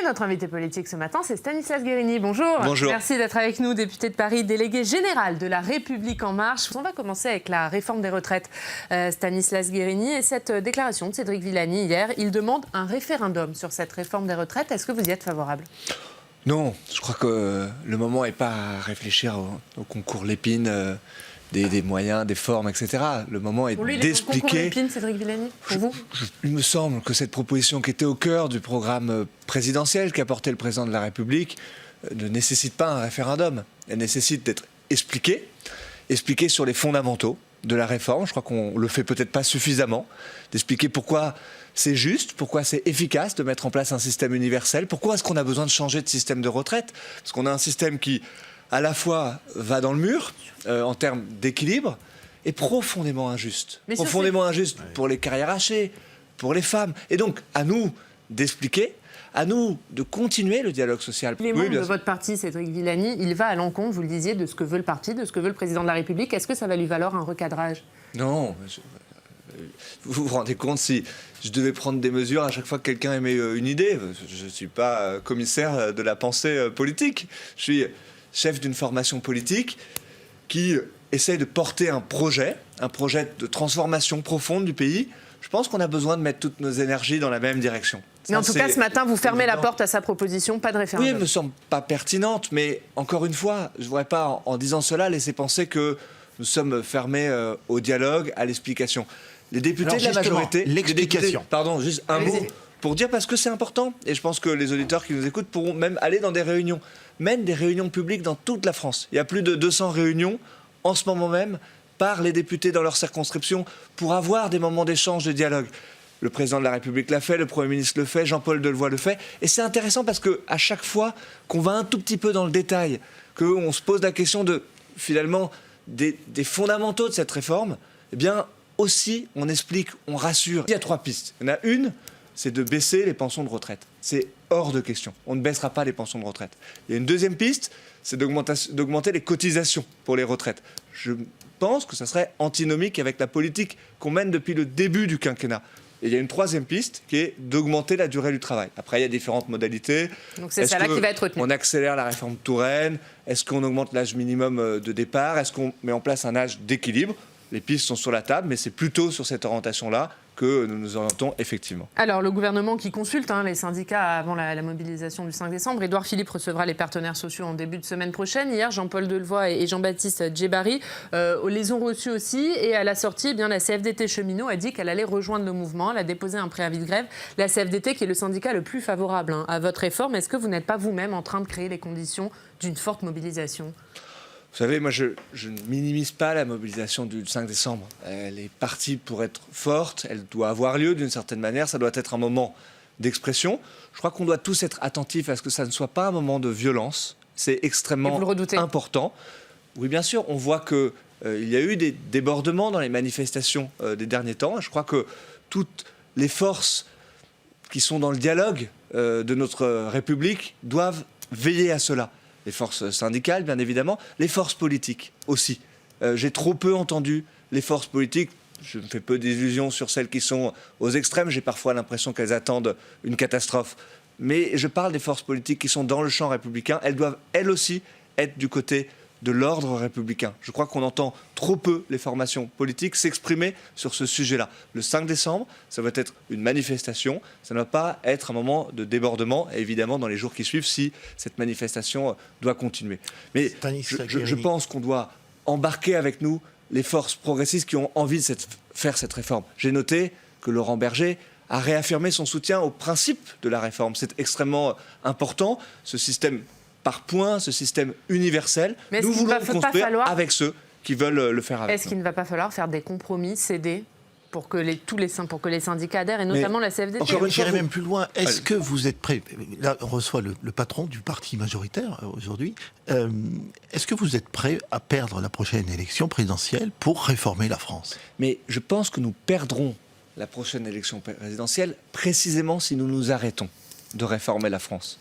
Et notre invité politique ce matin, c'est Stanislas Guerini. Bonjour. Bonjour. Merci d'être avec nous, député de Paris, délégué général de La République En Marche. On va commencer avec la réforme des retraites, Stanislas Guerini. Et cette déclaration de Cédric Villani hier, il demande un référendum sur cette réforme des retraites. Est-ce que vous y êtes favorable ? Non, je crois que le moment n'est pas à réfléchir au concours Lépine, des moyens, des formes, etc. Le moment est d'expliquer... Pour lui, concours Lépine, Cédric Villani, pour vous ? Il me semble que cette proposition qui était au cœur du programme présidentiel qu'a porté le président de la République ne nécessite pas un référendum. Elle nécessite d'être expliquée sur les fondamentaux de la réforme. Je crois qu'on le fait peut-être pas suffisamment, d'expliquer pourquoi c'est juste, pourquoi c'est efficace de mettre en place un système universel, pourquoi est-ce qu'on a besoin de changer de système de retraite, parce qu'on a un système qui, à la fois, va dans le mur en termes d'équilibre, et profondément injuste. Profondément injuste pour les carrières hachées, pour les femmes. Et donc, à nous d'expliquer, à nous de continuer le dialogue social. Les membres de votre parti, Cédric Villani, il va à l'encontre, vous le disiez, de ce que veut le parti, de ce que veut le président de la République. Est-ce que ça va lui valoir un recadrage ? Non. Vous vous rendez compte, si je devais prendre des mesures à chaque fois que quelqu'un émet une idée, je ne suis pas commissaire de la pensée politique. Je suis chef d'une formation politique qui essaie de porter un projet de transformation profonde du pays. Je pense qu'on a besoin de mettre toutes nos énergies dans la même direction. Mais en tout cas, ce matin, vous fermez la porte à sa proposition, pas de référendum. Oui, elle ne me semble pas pertinente, mais encore une fois, je ne voudrais pas, en disant cela, laisser penser que nous sommes fermés au dialogue, à l'explication. Les députés de la majorité... L'explication. Pardon, juste un mot pour dire, parce que c'est important, et je pense que les auditeurs qui nous écoutent pourront même aller dans des réunions, même des réunions publiques dans toute la France. Il y a plus de 200 réunions en ce moment même par les députés dans leur circonscription pour avoir des moments d'échange, de dialogue. Le président de la République l'a fait, le Premier ministre le fait, Jean-Paul Delevoye le fait. Et c'est intéressant parce qu'à chaque fois qu'on va un tout petit peu dans le détail, qu'on se pose la question de, finalement, des fondamentaux de cette réforme, eh bien, aussi, on explique, on rassure. Il y a 3 pistes. Il y en a une, c'est de baisser les pensions de retraite. C'est hors de question. On ne baissera pas les pensions de retraite. Il y a une deuxième piste, c'est d'augmenter les cotisations pour les retraites. Je pense que ça serait antinomique avec la politique qu'on mène depuis le début du quinquennat. Et il y a une troisième piste qui est d'augmenter la durée du travail. Après, il y a différentes modalités. Donc c'est ça là qui va être retenu. On accélère la réforme Touraine. Est-ce qu'on augmente l'âge minimum de départ? Est-ce qu'on met en place un âge d'équilibre? Les pistes sont sur la table, mais c'est plutôt sur cette orientation-là que nous nous orientons effectivement. Alors, le gouvernement qui consulte les syndicats avant la mobilisation du 5 décembre, Édouard Philippe recevra les partenaires sociaux en début de semaine prochaine. Hier, Jean-Paul Delevoye et Jean-Baptiste Djebbari les ont reçus aussi. Et à la sortie, la CFDT cheminot a dit qu'elle allait rejoindre le mouvement. Elle a déposé un préavis de grève. La CFDT, qui est le syndicat le plus favorable à votre réforme, est-ce que vous n'êtes pas vous-même en train de créer les conditions d'une forte mobilisation ? Vous savez, moi, je ne minimise pas la mobilisation du 5 décembre. Elle est partie pour être forte, elle doit avoir lieu d'une certaine manière, ça doit être un moment d'expression. Je crois qu'on doit tous être attentifs à ce que ça ne soit pas un moment de violence. C'est extrêmement important. Oui, bien sûr, on voit qu'il y a eu des débordements dans les manifestations des derniers temps. Je crois que toutes les forces qui sont dans le dialogue de notre République doivent veiller à cela. Les forces syndicales, bien évidemment, les forces politiques aussi. J'ai trop peu entendu les forces politiques. Je me fais peu d'illusions sur celles qui sont aux extrêmes. J'ai parfois l'impression qu'elles attendent une catastrophe. Mais je parle des forces politiques qui sont dans le champ républicain. Elles doivent, elles aussi, être du côté de l'ordre républicain. Je crois qu'on entend trop peu les formations politiques s'exprimer sur ce sujet-là. Le 5 décembre, ça va être une manifestation, ça ne va pas être un moment de débordement, évidemment, dans les jours qui suivent, si cette manifestation doit continuer. Mais je pense qu'on doit embarquer avec nous les forces progressistes qui ont envie de faire cette réforme. J'ai noté que Laurent Berger a réaffirmé son soutien au principe de la réforme. C'est extrêmement important, ce système par points, ce système universel. Mais nous voulons construire avec ceux qui veulent le faire avec nous. Est-ce qu'il ne va pas falloir faire des compromis, céder pour que les syndicats adhèrent, et notamment la CFDT? J'irai même plus loin. Est-ce que vous êtes prêt? Là, on reçoit le patron du parti majoritaire aujourd'hui. Est-ce que vous êtes prêt à perdre la prochaine élection présidentielle pour réformer la France? Mais je pense que nous perdrons la prochaine élection présidentielle précisément si nous nous arrêtons de réformer la France.